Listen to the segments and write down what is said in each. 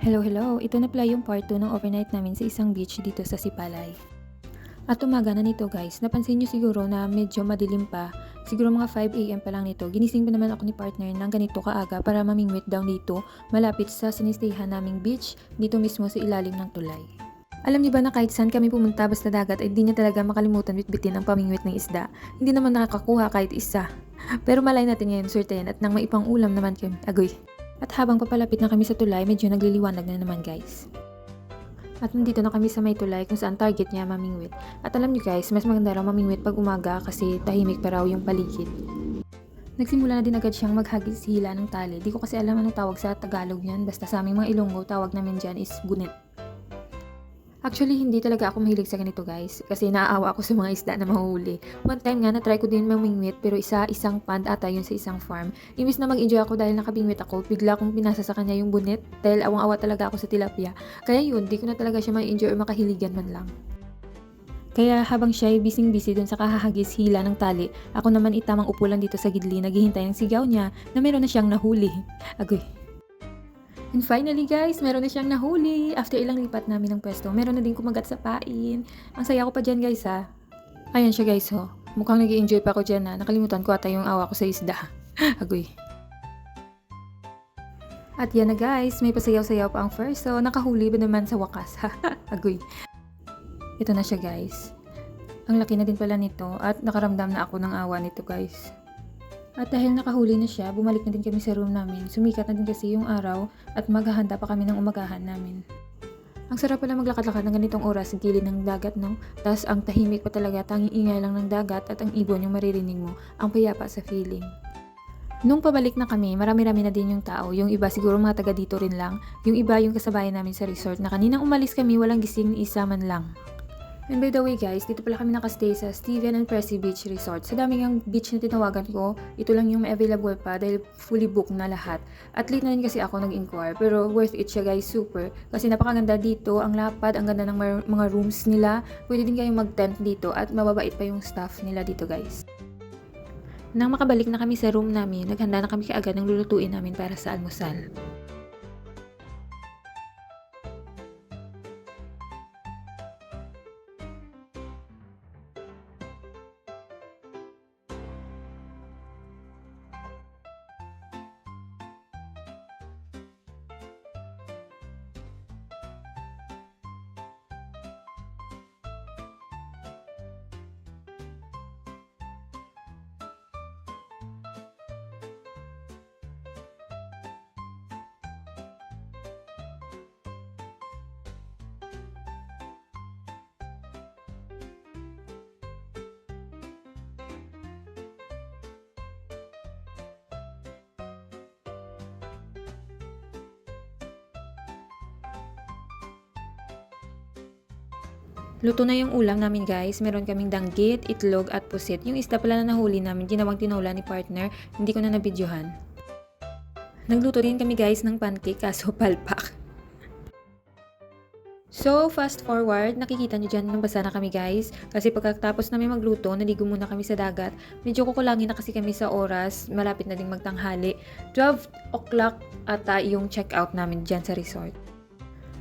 Hello, hello! Ito na pala yung part 2 ng overnight namin sa isang beach dito sa Sipalay. At umaga na nito guys, napansin nyo siguro na medyo madilim pa. Siguro mga 5 AM pa lang nito. Ginising pa naman ako ni partner ng ganito kaaga para mamingwit down dito, malapit sa sinistayhan naming beach, dito mismo sa ilalim ng tulay. Alam niyo ba na kahit saan kami pumunta basta dagat ay di niya talaga makalimutan bitbitin ang pamingwit ng isda. Hindi naman nakakakuha kahit isa. Pero malay natin ngayon surtein at nang maipang ulam naman kami. Agoy! At habang papalapit na kami sa tulay, medyo nagliliwanag na naman guys. At nandito na kami sa may tulay kung saan target niya mamingwit. At alam niyo guys, mas maganda raw mamingwit pag umaga kasi tahimik pa raw yung paligid. Nagsimula na din agad siyang maghagis hila ng tali. Di ko kasi alam anong tawag sa Tagalog yan. Basta sa aming mga Ilonggo, tawag namin dyan is gunit. Actually, hindi talaga ako mahilig sa ganito guys. Kasi naaawa ako sa mga isda na mahuli. One time nga, na-try ko din mamingwit pero isang pond ata yun sa isang farm. Imbis na mag-enjoy ako dahil nakabingwit ako, bigla kong pinasa sa kanya yung bunet. Dahil awang-awa talaga ako sa tilapia. Kaya yun, di ko na talaga siya ma-enjoy o makahiligan man lang. Kaya habang siya ay busy-busy dun sa kahahagis hila ng tali, ako naman itamang upulan dito sa gidli, naghihintay ng sigaw niya na meron na siyang nahuli. Agoy! And finally guys, meron na siyang nahuli. After ilang lipat namin ng pwesto, meron na din kumagat sa pain. Ang saya ko pa dyan guys ha. Ayan siya guys ho. Mukhang nag-i-enjoy pa ako dyan ha. Nakalimutan ko ata yung awa ko sa isda. Agoy. At yan na guys, may pasayaw-sayaw pa ang first. So nakahuli ba naman sa wakas? Agoy. Ito na siya guys. Ang laki na din pala nito at nakaramdam na ako ng awa nito guys. At dahil nakahuli na siya, bumalik na din kami sa room namin. Sumikat na din kasi yung araw at maghahanda pa kami ng umagahan namin. Ang sarap pala maglakad-lakad ng ganitong oras sa gilid ng dagat, no? Tapos ang tahimik pa talaga, tanging ingay lang ng dagat at ang ibon yung maririnig mo, ang payapa sa feeling. Nung pabalik na kami, marami-rami na din yung tao. Yung iba siguro mga taga dito rin lang. Yung iba yung kasabayan namin sa resort na kaninang umalis kami, walang gising ni isa man lang. And by the way guys, dito pala kami nakastay sa Steven and Pressy Beach Resort. Sa daming yung beach na tinawagan ko, ito lang yung may available pa dahil fully booked na lahat. At late na rin kasi ako nag-inquire, pero worth it siya guys, super. Kasi napakaganda dito, ang lapad, ang ganda ng mga rooms nila. Pwede din kayong mag-tent dito at mababait pa yung staff nila dito guys. Nang makabalik na kami sa room namin, naghanda na kami kaagad ng lulutuin namin para sa almusal. Luto na yung ulam namin guys. Meron kaming danggit, itlog at pusit. Yung isda pala na nahuli namin, ginawang tinola ni partner. Hindi ko na nabidyohan. Nagluto rin kami guys ng pancake kaso palpak. So, fast forward, nakikita nyo dyan nung basa na kami guys. Kasi pagkatapos namin magluto, naligo muna kami sa dagat. Medyo kukulangin na kasi kami sa oras. Malapit na din magtanghali. 12 o'clock ata yung check out namin dyan sa resort.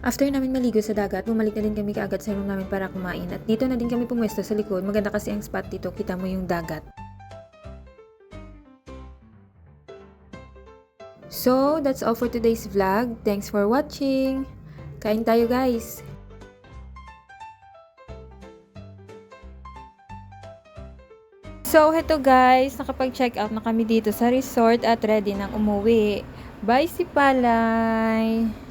After namin maligo sa dagat, bumalik na din kami kaagad sa room namin para kumain. At dito na din kami pumwesto sa likod. Maganda kasi ang spot dito, kita mo yung dagat. So, that's all for today's vlog. Thanks for watching! Kain tayo guys! So, heto guys, nakapag-check out na kami dito sa resort at ready nang umuwi. Bye Sipalay!